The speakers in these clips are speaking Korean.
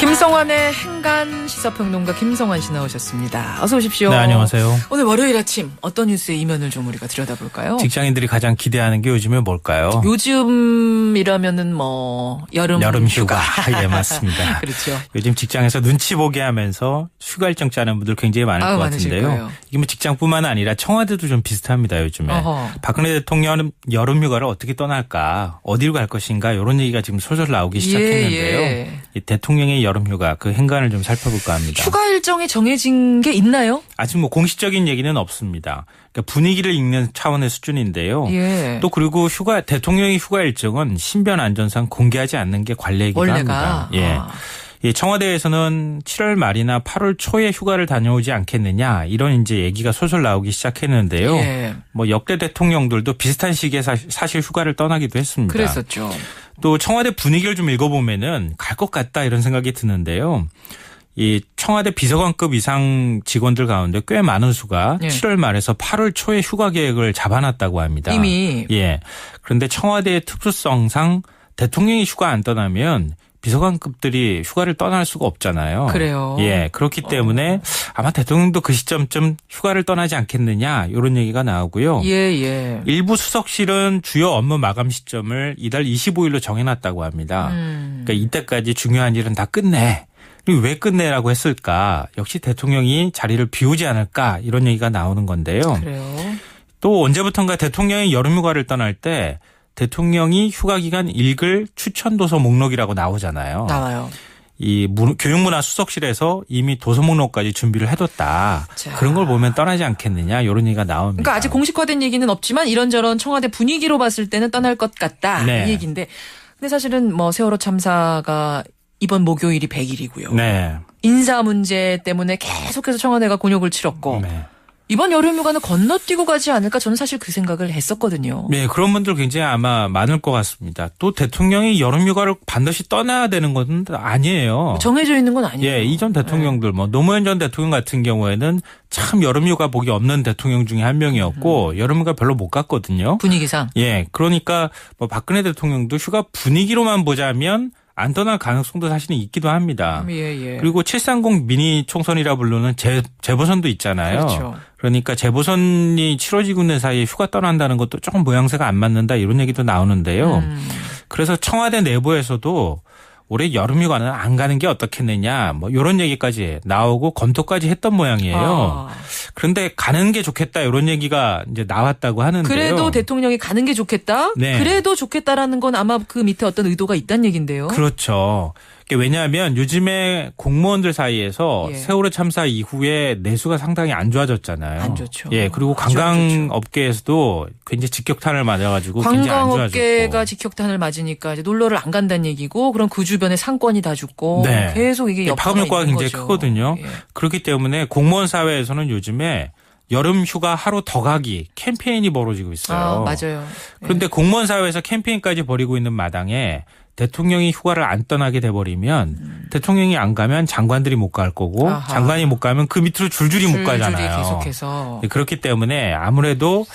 김성환의 행간 시사평론가 김성환 씨 나오셨습니다. 어서 오십시오. 네, 안녕하세요. 오늘 월요일 아침 어떤 뉴스의 이면을 좀 우리가 들여다볼까요? 직장인들이 가장 기대하는 게 요즘에 뭘까요? 요즘이라면은 뭐 여름 휴가. 예, 맞습니다. 그렇죠. 요즘 직장에서 눈치 보게 하면서 휴가 일정 짜는 분들 굉장히 많을 것 같은데요. 거예요. 이게 뭐 직장뿐만 아니라 청와대도 좀 비슷합니다, 요즘에. 어허. 박근혜 대통령은 여름 휴가를 어떻게 떠날까, 어디로 갈 것인가 이런 얘기가 지금 솔솔 나오기 시작했는데요. 예. 이 대통령의 여름 휴가 그 행간을 좀 살펴볼까 합니다. 휴가 일정이 정해진 게 있나요? 아직 뭐 공식적인 얘기는 없습니다. 그러니까 분위기를 읽는 차원의 수준인데요. 예. 또 그리고 대통령의 휴가 일정은 신변 안전상 공개하지 않는 게 관례이기도 합니다. 예. 예, 청와대에서는 7월 말이나 8월 초에 휴가를 다녀오지 않겠느냐 이런 이제 얘기가 솔솔 나오기 시작했는데요. 예. 뭐 역대 대통령들도 비슷한 시기에 사실 휴가를 떠나기도 했습니다. 그랬었죠. 또 청와대 분위기를 좀 읽어보면은 갈 것 같다 이런 생각이 드는데요. 이 청와대 비서관급 이상 직원들 가운데 꽤 많은 수가 예. 7월 말에서 8월 초에 휴가 계획을 잡아놨다고 합니다. 이미. 예. 그런데 청와대의 특수성상 대통령이 휴가 안 떠나면 비서관급들이 휴가를 떠날 수가 없잖아요. 그래요. 예. 그렇기 때문에 아마 대통령도 그 시점쯤 휴가를 떠나지 않겠느냐 이런 얘기가 나오고요. 예. 일부 수석실은 주요 업무 마감 시점을 이달 25일로 정해놨다고 합니다. 그러니까 이때까지 중요한 일은 다 끝내. 그리고 왜 끝내라고 했을까? 역시 대통령이 자리를 비우지 않을까? 이런 얘기가 나오는 건데요. 그래요. 또 언제부턴가 대통령이 여름휴가를 떠날 때 대통령이 휴가기간 읽을 추천도서 목록이라고 나오잖아요. 나와요. 이 교육문화 수석실에서 이미 도서 목록까지 준비를 해뒀다. 자. 그런 걸 보면 떠나지 않겠느냐 이런 얘기가 나옵니다. 그러니까 아직 공식화된 얘기는 없지만 이런저런 청와대 분위기로 봤을 때는 떠날 것 같다. 네. 이 얘기인데. 근데 사실은 뭐 세월호 참사가 이번 목요일이 100일이고요. 네. 인사 문제 때문에 계속해서 청와대가 곤욕을 치렀고 네. 이번 여름휴가는 건너뛰고 가지 않을까 저는 사실 그 생각을 했었거든요. 네, 그런 분들 굉장히 아마 많을 것 같습니다. 또 대통령이 여름휴가를 반드시 떠나야 되는 건 아니에요. 정해져 있는 건 아니에요. 예, 이전 대통령들 뭐 노무현 전 대통령 같은 경우에는 참 여름휴가 복이 없는 대통령 중에 한 명이었고 여름휴가 별로 못 갔거든요. 분위기상. 예, 그러니까 뭐 박근혜 대통령도 휴가 분위기로만 보자면 안 떠날 가능성도 사실은 있기도 합니다. 예. 그리고 730 미니 총선이라 부르는 재보선도 있잖아요. 그렇죠. 그러니까 재보선이 치러지고 있는 사이에 휴가 떠난다는 것도 조금 모양새가 안 맞는다 이런 얘기도 나오는데요. 그래서 청와대 내부에서도 올해 여름휴가는 안 가는 게 어떻겠느냐 뭐 이런 얘기까지 나오고 검토까지 했던 모양이에요. 그런데 가는 게 좋겠다 이런 얘기가 이제 나왔다고 하는데요. 그래도 대통령이 가는 게 좋겠다? 네. 그래도 좋겠다라는 건 아마 그 밑에 어떤 의도가 있다는 얘긴데요. 그렇죠. 왜냐하면 요즘에 공무원들 사이에서 예. 세월호 참사 이후에 내수가 상당히 안 좋아졌잖아요. 안 좋죠. 예, 그리고 아주 안 좋죠. 관광업계에서도 굉장히 직격탄을 맞아가지고 굉장히 안 관광업계가 좋아졌고. 직격탄을 맞으니까 이제 놀러를 안 간다는 얘기고 그럼 그 주변에 상권이 다 죽고 네. 계속 이게 여파가 파급 효과가 있는 굉장히 거죠. 크거든요. 예. 그렇기 때문에 공무원 사회에서는 요즘에 여름 휴가 하루 더 가기 캠페인이 벌어지고 있어요. 맞아요. 그런데 공무원 사회에서 캠페인까지 벌이고 있는 마당에 대통령이 휴가를 안 떠나게 돼버리면 대통령이 안 가면 장관들이 못 갈 거고 아하. 장관이 못 가면 그 밑으로 줄줄이 못 가잖아요. 계속해서. 네, 그렇기 때문에 아무래도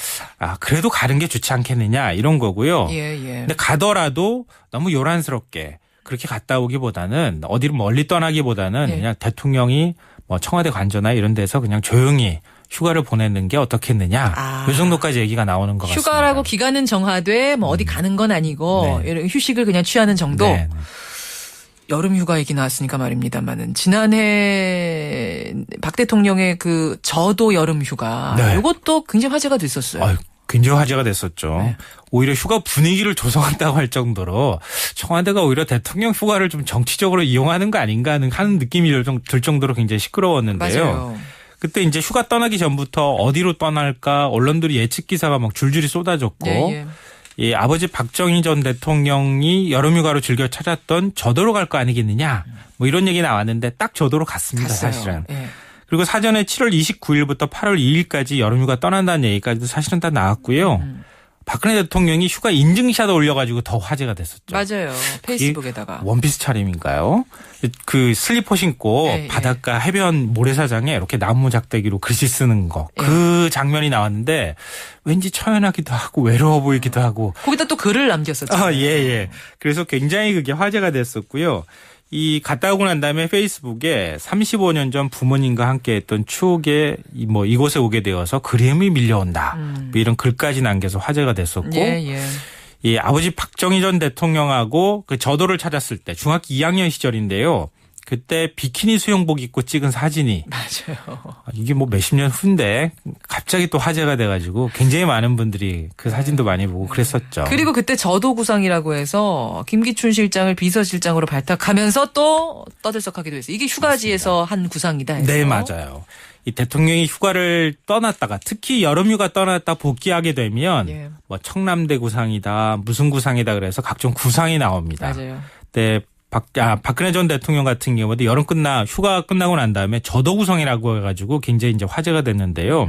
그래도 가는 게 좋지 않겠느냐 이런 거고요. 예. 근데 가더라도 너무 요란스럽게 그렇게 갔다 오기보다는 어디로 멀리 떠나기보다는 예. 그냥 대통령이 뭐 청와대 관저나 이런 데서 그냥 조용히 휴가를 보내는 게 어떻겠느냐. 이 정도까지 얘기가 나오는 것 같습니다. 휴가라고 기간은 정하되 뭐 어디 가는 건 아니고 네. 휴식을 그냥 취하는 정도. 네. 여름 휴가 얘기 나왔으니까 말입니다만은 지난해 박 대통령의 그 저도 여름 휴가 네. 이것도 굉장히 화제가 됐었어요. 굉장히 화제가 됐었죠. 네. 오히려 휴가 분위기를 조성한다고 할 정도로 청와대가 오히려 대통령 휴가를 좀 정치적으로 이용하는 거 아닌가 하는 느낌이 들 정도로 굉장히 시끄러웠는데요. 맞아요. 그때 이제 휴가 떠나기 전부터 어디로 떠날까 언론들이 예측 기사가 막 줄줄이 쏟아졌고 예. 이 아버지 박정희 전 대통령이 여름휴가로 즐겨 찾았던 저도로 갈 거 아니겠느냐 뭐 이런 얘기 나왔는데 딱 저도로 갔습니다. 갔어요. 사실은. 예. 그리고 사전에 7월 29일부터 8월 2일까지 여름휴가 떠난다는 얘기까지도 사실은 다 나왔고요. 박근혜 대통령이 휴가 인증샷 올려가지고 더 화제가 됐었죠. 맞아요. 페이스북에다가. 원피스 차림인가요? 그 슬리퍼 신고 예, 예. 바닷가 해변 모래사장에 이렇게 나무 작대기로 글씨 쓰는 거. 그 장면이 나왔는데 왠지 처연하기도 하고 외로워 보이기도 하고. 거기다 또 글을 남겼었죠. 예. 그래서 굉장히 그게 화제가 됐었고요. 이 갔다 오고 난 다음에 페이스북에 35년 전 부모님과 함께했던 추억에 뭐 이곳에 오게 되어서 그리움이 밀려온다. 뭐 이런 글까지 남겨서 화제가 됐었고, 이 아버지 박정희 전 대통령하고 그 저도를 찾았을 때 중학교 2학년 시절인데요. 그때 비키니 수영복 입고 찍은 사진이 맞아요. 이게 뭐 몇십 년 후인데 갑자기 또 화제가 돼가지고 굉장히 많은 분들이 그 사진도 많이 보고 그랬었죠. 그리고 그때 저도구상이라고 해서 김기춘 실장을 비서실장으로 발탁하면서 또 떠들썩하기도 했어요. 이게 휴가지에서 한 구상이다 해서. 네, 맞아요. 이 대통령이 휴가를 떠났다가 특히 여름휴가 떠났다 복귀하게 되면 뭐 청남대 구상이다 무슨 구상이다 그래서 각종 구상이 나옵니다. 맞아요. 네. 박근혜 전 대통령 같은 경우도 휴가 끝나고 난 다음에 저도구성이라고 해가지고 굉장히 이제 화제가 됐는데요.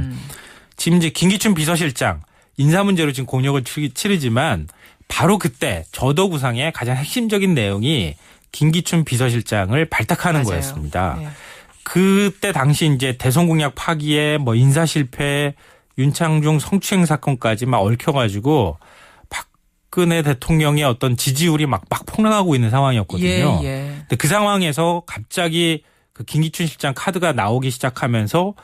지금 이제 김기춘 비서실장 인사 문제로 지금 공역을 치르지만 바로 그때 저도구상의 가장 핵심적인 내용이 김기춘 비서실장을 발탁하는 맞아요. 거였습니다. 네. 그때 당시 이제 대선 공약 파기에 뭐 인사 실패, 윤창중 성추행 사건까지 막 얽혀가지고 박근혜 대통령의 어떤 지지율이 막 폭락하고 있는 상황이었거든요. 근데 그 상황에서 갑자기 그 김기춘 실장 카드가 나오기 시작하면서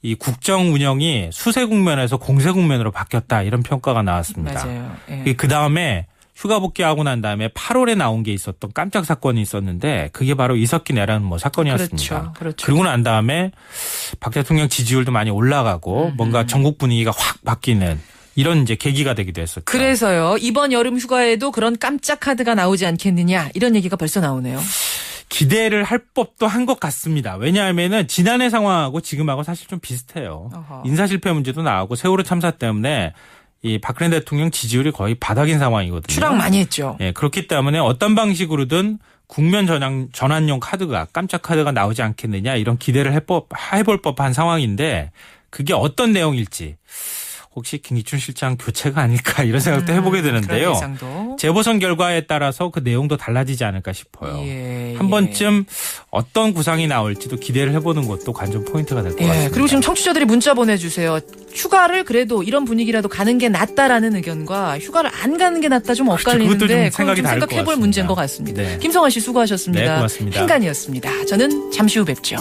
이 국정 운영이 수세 국면에서 공세 국면으로 바뀌었다 이런 평가가 나왔습니다. 맞아요. 그 다음에 휴가 복귀하고 난 다음에 8월에 나온 게 있었던 깜짝 사건이 있었는데 그게 바로 이석기 내란 뭐 사건이었습니다. 그렇죠. 그리고 난 다음에 박 대통령 지지율도 많이 올라가고 뭔가 전국 분위기가 확 바뀌는 이런 이제 계기가 되기도 했었죠. 그래서요. 이번 여름 휴가에도 그런 깜짝 카드가 나오지 않겠느냐 이런 얘기가 벌써 나오네요. 기대를 할 법도 한 것 같습니다. 왜냐하면은 지난해 상황하고 지금하고 사실 좀 비슷해요. 어허. 인사 실패 문제도 나오고 세월호 참사 때문에 이 박근혜 대통령 지지율이 거의 바닥인 상황이거든요. 추락 많이 했죠. 예, 그렇기 때문에 어떤 방식으로든 국면 전환용 카드가 깜짝 카드가 나오지 않겠느냐 이런 기대를 해볼 법한 상황인데 그게 어떤 내용일지 혹시 김기춘 실장 교체가 아닐까 이런 생각도 해보게 되는데요. 재보선 결과에 따라서 그 내용도 달라지지 않을까 싶어요. 한 번쯤 어떤 구상이 나올지도 기대를 해보는 것도 관전 포인트가 될 것 같습니다. 그리고 지금 청취자들이 문자 보내주세요. 휴가를 그래도 이런 분위기라도 가는 게 낫다라는 의견과 휴가를 안 가는 게 낫다 좀 엇갈리는데 그것도 좀 생각이 다를 것 생각해볼 같습니다. 문제인 것 같습니다. 네. 김성환 씨 수고하셨습니다. 네, 고맙습니다. 행간이었습니다. 저는 잠시 후 뵙죠.